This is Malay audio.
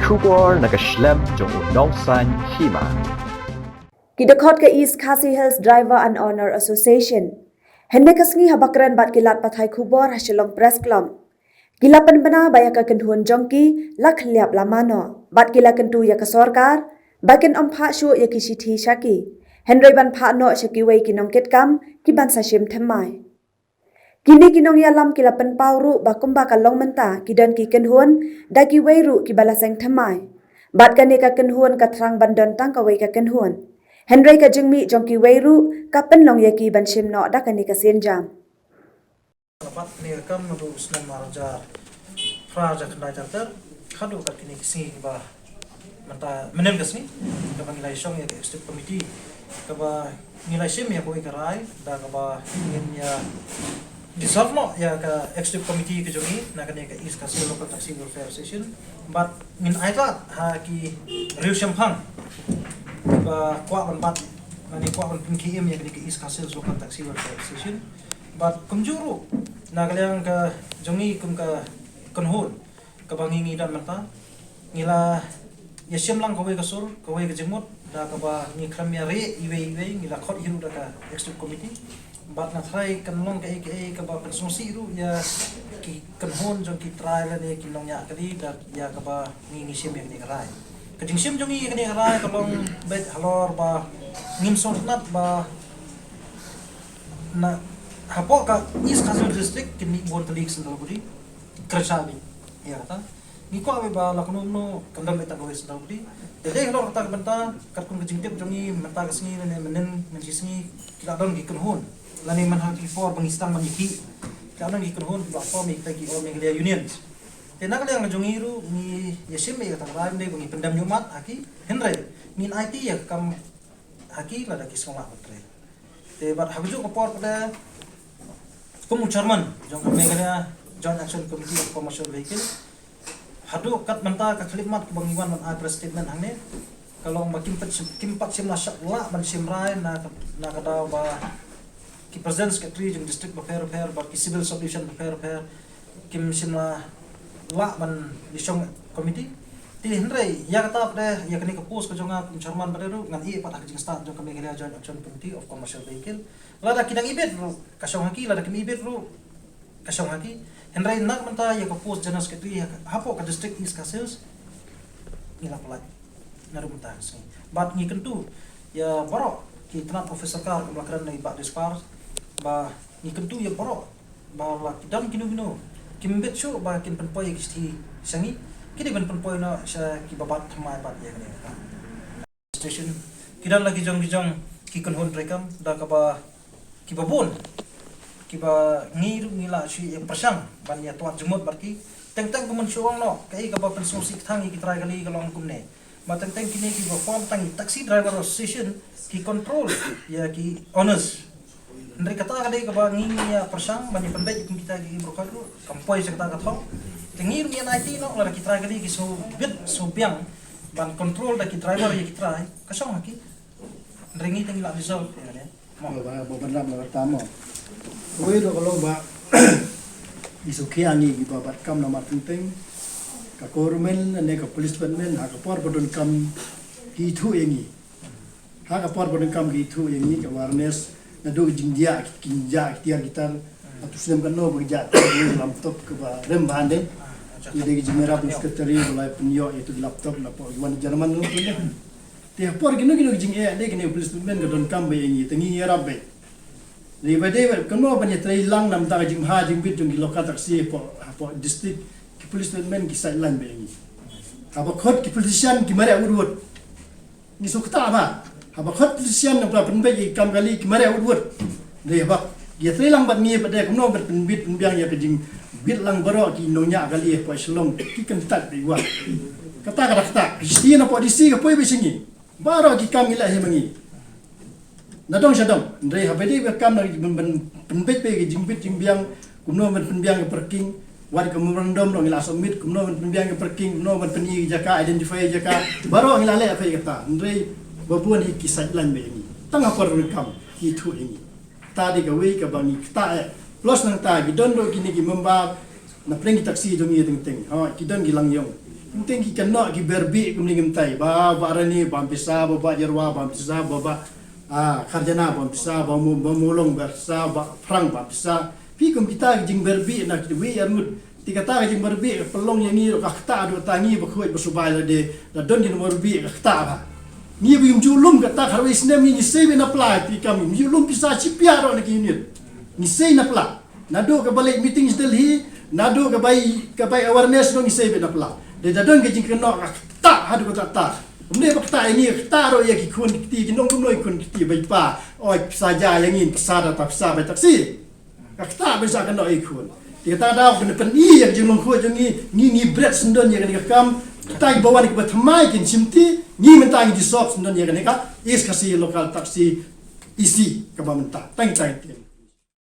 Kubor nakaslem jong unongsan hima. Kidakot ka East Khasi Hills Driver and Owner Association. Hende kasngi habakran bat kilat pathai kubor hasilong press club. Gilapan bana baya ka kenhuan jongki lak liap lamano. Bat gila kentu ya ka sorkar. Bakin ompha shu ya kisithi shaki. Hendroi ban pha no shaki wei kinong ketkam ki ban sashim themai. Kini kinong yalam kilapan pauru bakumba kalong menta kidan ki kenhuan dagi wei ru ki balaseng themai. Bat kane ka kenhuan katrang bandon tang ka wei ka kenhuan. Henry ka jengmi jongki weiru kapen long yaki ban shim no da kani ka senjam. Dapat ni kam nadu senam maraja praja kena charter khadu kat kini kisi ba mata menen kasni ka bang nilai song ya executive committee ka ba nilai sim ya koi karai da ka ba ingin ya dissolve no ya ka executive committee ke jongi na kani ka East Khasi Local Taxi Welfare Association but min aitla ha ki riu shampang ba kwa ban bat mani kwa ban PKM ya kini ke East Khasi Local Taxi Welfare Association but kumjuru na kaliang ka jongi kum ka konhon ka bangingi dan mata ngila ya siamlang ka we ka sur ka we ka jemut da ka ba ni kramya re iwe ngila khot hiru da ka executive committee but na try kanlong ka ka ba persongsi ru ya ki konhon jong ki trial ne ki long ya kali da ya ka ba ni sim ya ni rai ka jing sim jongi ka ni rai ka long bet halor ba ngim sort nat ba na hapo ka East Khasi district kini bon telik sendal budi kersabi ya kata ni ko abe ba lakno no kandam eta go sendal budi dede lo kata benta kat kun kejingtip jongi menta kasni ne menen menjisni kita don gi kunhun lani man hati for pengistang maniki kita don gi kunhun ba for mi tagi o media unions tena kali yang jongi ru ni yesim me kata rai ne bungi pendam nyumat haki henry min IT ya kam haki lada kisonga patre te bat habju ko por pada kumu chairman jong kami kena Joint Action Committee of Commercial Vehicle hadu kat menta ka khlimat ke bangiwan man press statement hangne kalau makin kimpat sim nasak la ban simrai na kada ba ki president secretary jong district repair ba ki civil solution repair kim simla la ban disong committee ti hendrai ya kata pada ya kini ke post ke jonga chairman baru ngan i pat hak start jong kami kena Joint Action Committee of Commercial Vehicle lada kidang ibet ru kasong haki lada kimi ibet ru kasong haki hendrai nak menta ya ke post general secretary hapo ka district East Khasi ngila pelaj naru menta sini bat ni kentu ya borok ki tanah profesor kar kemakaran nei bak dispar ba ni kentu ya borok ba la kidam kinu kimbet syo ba kin penpoy kisti sangi kini ben penpoy na sa ki babat thamai bat ya kini station kidan lagi jong ki konhon rekam da ka ba ki babon kiba ngiru ngila si yang persang ban ya tuat jemut barki teng kumun suang no kai ka ba pensong sik thangi ki try kali kalong kumne ba teng kini ki ba form tangi taxi driver association ki control ya ki honors ndri kata kali ka ba ngi ya persang ban ya pendai kita ki broker ru kampoi sa kata thong tengiru ya IT no la ki try kali ki so bit so piang ban control da ki driver ya ki try kasong haki ndri tengi la result ya ne mo ba bandam la tamo Wei do kalau ba isukiani gi babat kam nama penting ka kormen ne ka police department ha ka por bodon kam ki thu engi ha ka por bodon kam ki thu engi ka awareness na do jingdia kinja tiar gitar atu sem kan no beja laptop ke ba rem bande ide gi jimera pun sekretari mulai penyo itu laptop na po wan Jerman no tu te por gino jing e de gine police department ka don kam be engi tengi rabe Ribade kano banyak terhilang nam tak jing ha jing bit jing lokal taksi po district ki police men ki sideline be ni. Haba khot ki politician ki mare urut. Ni sukta ba. Haba khot politician nam pen be kam kali ki mare urut. Dei ba ya terhilang bat ni pada kano ber pen bit pen biang ya ke jing bit lang baro ki nonya kali po selong ki kan tak be wa. Kata Kristiana po disi ka po be singi. Baro ki kam ila he mangi. Nadong sadong ndai habedi bekam na penbet pe jingbit jingbiang kumno men penbiang ke parking war ke memorandum dong ila submit kumno men penbiang ke parking kumno men peni jaka identify jaka baro ngila le apa kata ndai babuan iki sideline be ni tanga por rekam itu ini tadi ka we ka bani ta plus nang ta gi dondo kini gi memba na prengi taksi dong ye teng ha ki don gi lang yong penting ki kena ki berbi kumning tai ba barani bampisa ba jerwa bampisa ba karjana bampisa ba mulong bersa ba frang bampisa pi kum kita jing berbi nak wi armut tiga ta jing berbi pelong yang ni ka ta do tangi ba khoi ba subai la de da don din berbi ka ta ba ni bi julum ka ta harwi snem ni sebe na pla pi kam julum pisa chipia ro nak ni ni sei na pla nado ka balik meeting Delhi nado ka bai awareness no ni sebe na pla de dadon ke jing kena ta hadu ko ta umne ba ta ini ta ro ya ki kun ti kinong kun noi kun ti bai pa oi saja yang in pesada ta pesa bai taksi ka ta bisa kena ikun ti ta da kun pen i yang jing long ko jing ni bread sendon ya ka kam ta bawan ke batmai kin simti ni menta di shop sendon ya ka is kasi lokal taksi isi ka ba menta tang tang